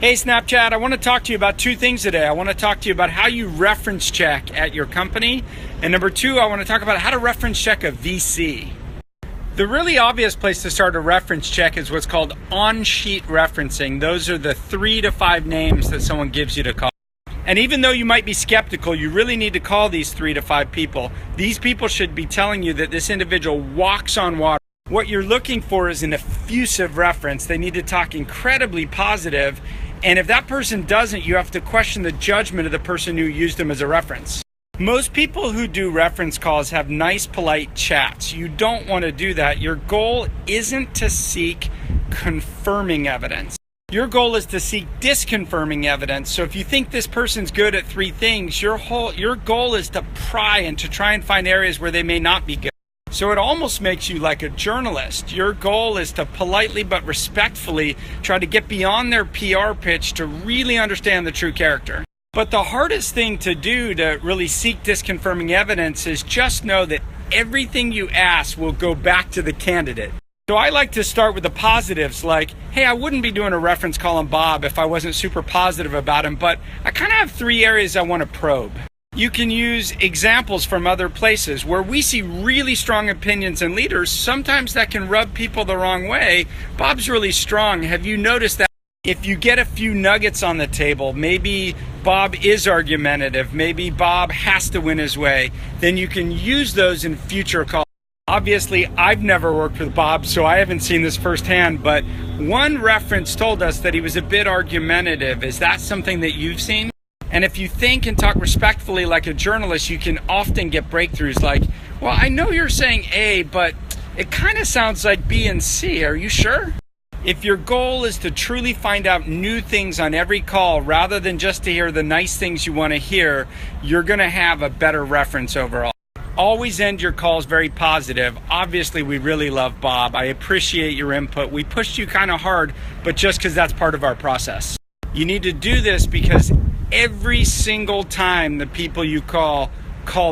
Hey Snapchat, I want to talk to you about two things today. I want to talk to you about how you reference check at your company. And number two, I want to talk about how to reference check a VC. The really obvious place to start a reference check is what's called on-sheet referencing. Those are the 3 to 5 names that someone gives you to call. And even though you might be skeptical, you really need to call these 3 to 5 people. These people should be telling you that this individual walks on water. What you're looking for is an effusive reference. They need to talk incredibly positive. And if that person doesn't, you have to question the judgment of the person who used them as a reference. Most people who do reference calls have nice, polite chats. You don't want to do that. Your goal isn't to seek confirming evidence. Your goal is to seek disconfirming evidence. So if you think this person's good at 3 things, your goal is to pry and to try and find areas where they may not be good. So it almost makes you like a journalist. Your goal is to politely but respectfully try to get beyond their PR pitch to really understand the true character. But the hardest thing to do to really seek disconfirming evidence is just know that everything you ask will go back to the candidate. So I like to start with the positives, like, hey, I wouldn't be doing a reference call on Bob if I wasn't super positive about him, but I kind of have 3 areas I want to probe. You can use examples from other places where we see really strong opinions in leaders. Sometimes that can rub people the wrong way. Bob's really strong. Have you noticed that if you get a few nuggets on the table, maybe Bob is argumentative, maybe Bob has to win his way, then you can use those in future calls. Obviously, I've never worked with Bob, so I haven't seen this firsthand, but one reference told us that he was a bit argumentative. Is that something that you've seen? And if you think and talk respectfully like a journalist, you can often get breakthroughs like, well, I know you're saying A, but it kind of sounds like B and C. Are you sure? If your goal is to truly find out new things on every call rather than just to hear the nice things you want to hear, you're going to have a better reference overall. Always end your calls very positive. Obviously, we really love Bob. I appreciate your input. We pushed you kind of hard, but just because that's part of our process. You need to do this because every single time the people you call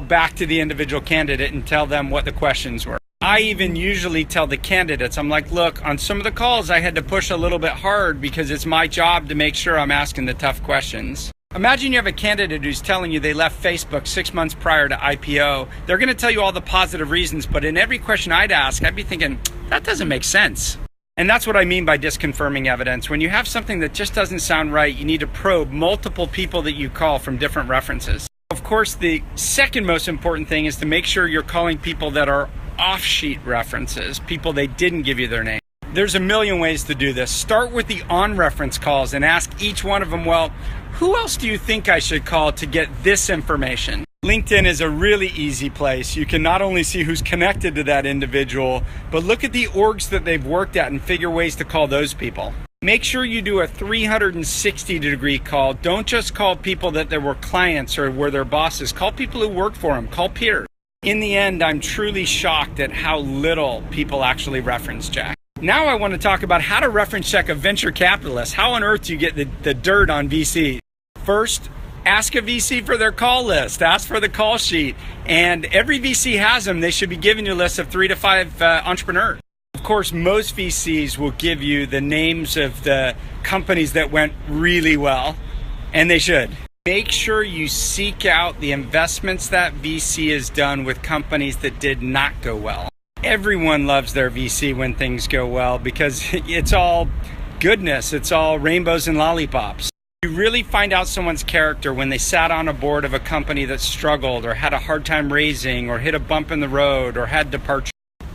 back to the individual candidate and tell them what the questions were. I even usually tell the candidates, I'm like, look, on some of the calls I had to push a little bit hard because it's my job to make sure I'm asking the tough questions. Imagine you have a candidate who's telling you they left Facebook 6 months prior to IPO. They're going to tell you all the positive reasons, but in every question I'd ask, I'd be thinking, that doesn't make sense. And that's what I mean by disconfirming evidence. When you have something that just doesn't sound right, you need to probe multiple people that you call from different references. Of course, the second most important thing is to make sure you're calling people that are off-sheet references, people they didn't give you their name. There's a million ways to do this. Start with the on-reference calls and ask each one of them, well, who else do you think I should call to get this information? LinkedIn is a really easy place. You can not only see who's connected to that individual, but look at the orgs that they've worked at and figure ways to call those people. Make sure you do a 360-degree call. Don't just call people that there were clients or were their bosses. Call people who work for them. Call peers. In the end, I'm truly shocked at how little people actually reference check. Now I want to talk about how to reference check a venture capitalist. How on earth do you get the dirt on VC? First, ask a VC for their call list. Ask for the call sheet. And every VC has them. They should be giving you a list of 3 to 5 entrepreneurs. Of course, most VCs will give you the names of the companies that went really well, and they should. Make sure you seek out the investments that VC has done with companies that did not go well. Everyone loves their VC when things go well because it's all goodness. It's all rainbows and lollipops. You really find out someone's character when they sat on a board of a company that struggled or had a hard time raising or hit a bump in the road or had departure.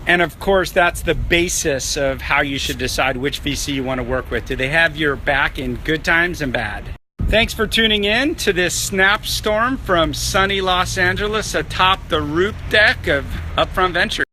And of course, that's the basis of how you should decide which VC you want to work with. Do they have your back in good times and bad? Thanks for tuning in to this snapstorm from sunny Los Angeles atop the roof deck of Upfront Ventures.